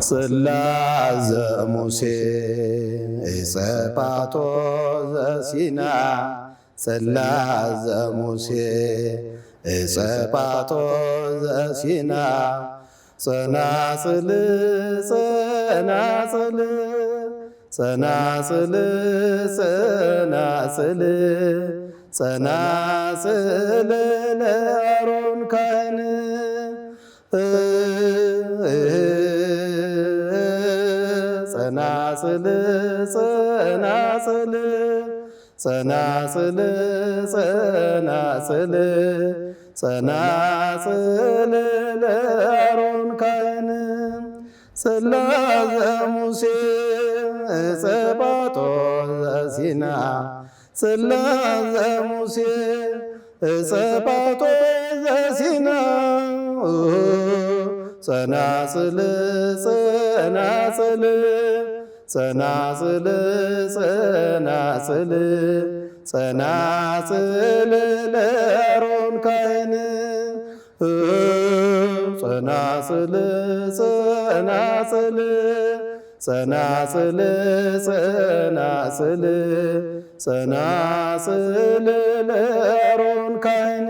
ጽላተ ሙሴ ጸጳጦ ዘሲና ጽላተ ሙሴ ጸጳጦ ዘሲና ጸናጽል ጸናጽል ጸናጽል ጸናጽል ጸናጽል ለአሮን ካህን ጸናጽል ጸናጽል ጸናጽል ጸናጽል ጸናጽል ለአሮን ካህን ጽላተ ሙሴ ጸጳጦ ዘሲና ጽላተ ሙሴ ጸጳጦ ዘሲና ጸናጽል ጸናጽል ጸናጽል ጸናጽል ጸናጽል ለአሮን ካህን ጸናጽል ጸናጽል ጸናጽል ጸናጽል ጸናጽል ለአሮን ካህን